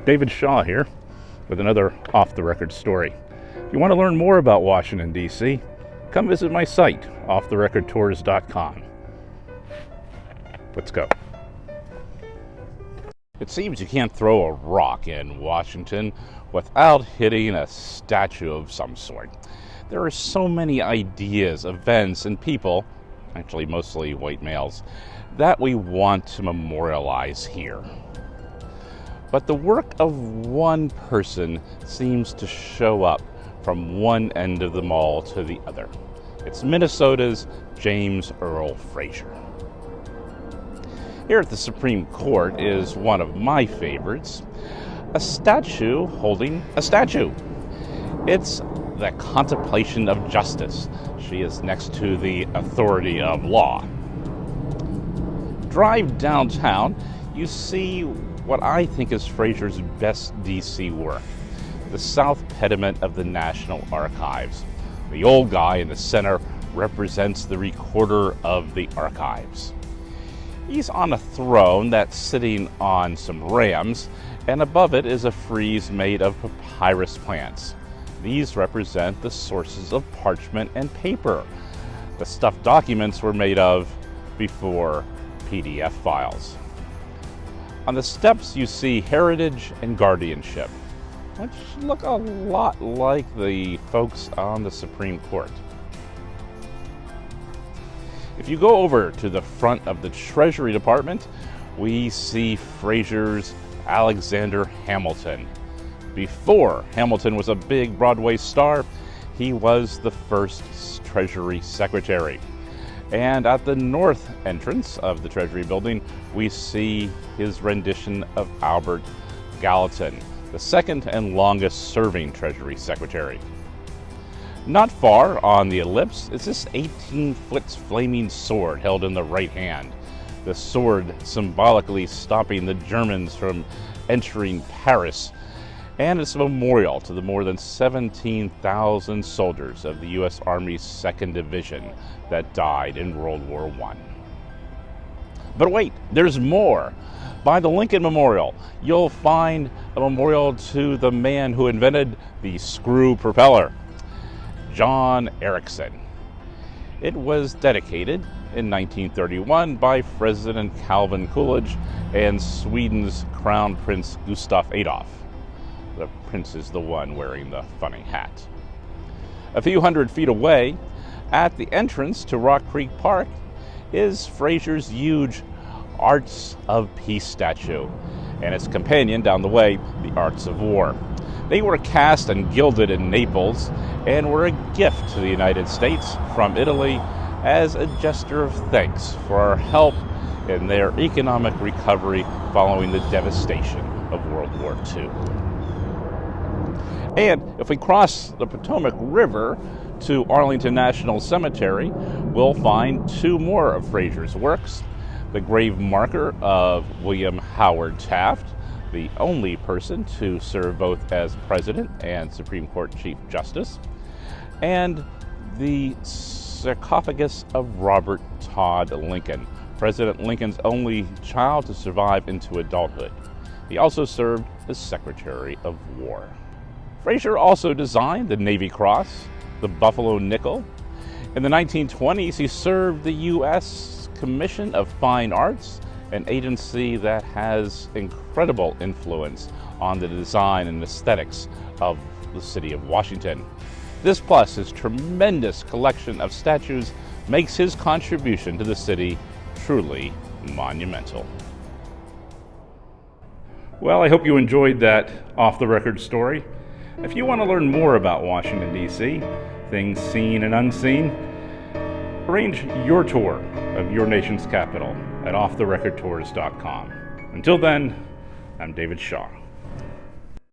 David Shaw here with another off-the-record story. If you want to learn more about Washington, D.C., come visit my site, offtherecordtours.com. Let's go. It seems you can't throw a rock in Washington without hitting a statue of some sort. There are so many ideas, events, and people, actually mostly white males, that we want to memorialize here. But the work of one person seems to show up from one end of the mall to the other. It's Minnesota's James Earl Fraser. Here at the Supreme Court is one of my favorites, a statue holding a statue. It's the contemplation of justice. She is next to the authority of law. Drive downtown, you see what I think is Fraser's best DC work, the south pediment of the National Archives. The old guy in the center represents the recorder of the archives. He's on a throne that's sitting on some rams, and above it is a frieze made of papyrus plants. These represent the sources of parchment and paper, the stuff documents were made of before PDF files. On the steps you see heritage and guardianship, which look a lot like the folks on the Supreme Court. If you go over to the front of the Treasury Department, we see Fraser's Alexander Hamilton. Before Hamilton was a big Broadway star, he was the first Treasury Secretary. And at the north entrance of the Treasury building, we see his rendition of Albert Gallatin, the second and longest serving Treasury Secretary. Not far on the ellipse is this 18-foot flaming sword held in the right hand. The sword symbolically stopping the Germans from entering Paris. And it's a memorial to the more than 17,000 soldiers of the U.S. Army's 2nd Division that died in World War I. But wait, there's more. By the Lincoln Memorial, you'll find a memorial to the man who invented the screw propeller, John Ericsson. It was dedicated in 1931 by President Calvin Coolidge and Sweden's Crown Prince Gustav Adolf. The prince is the one wearing the funny hat. A few hundred feet away, at the entrance to Rock Creek Park, is Fraser's huge Arts of Peace statue, and its companion down the way, the Arts of War. They were cast and gilded in Naples and were a gift to the United States from Italy as a gesture of thanks for our help in their economic recovery following the devastation of World War II. And if we cross the Potomac River to Arlington National Cemetery, we'll find two more of Fraser's works. The grave marker of William Howard Taft, the only person to serve both as President and Supreme Court Chief Justice, and the sarcophagus of Robert Todd Lincoln, President Lincoln's only child to survive into adulthood. He also served as Secretary of War. Fraser also designed the Navy Cross, the Buffalo Nickel. In the 1920s, he served the U.S. Commission of Fine Arts, an agency that has incredible influence on the design and aesthetics of the city of Washington. This, plus his tremendous collection of statues, makes his contribution to the city truly monumental. Well, I hope you enjoyed that off-the-record story. If you want to learn more about Washington, D.C., things seen and unseen, arrange your tour of your nation's capital at offtherecordtours.com. Until then, I'm David Shaw.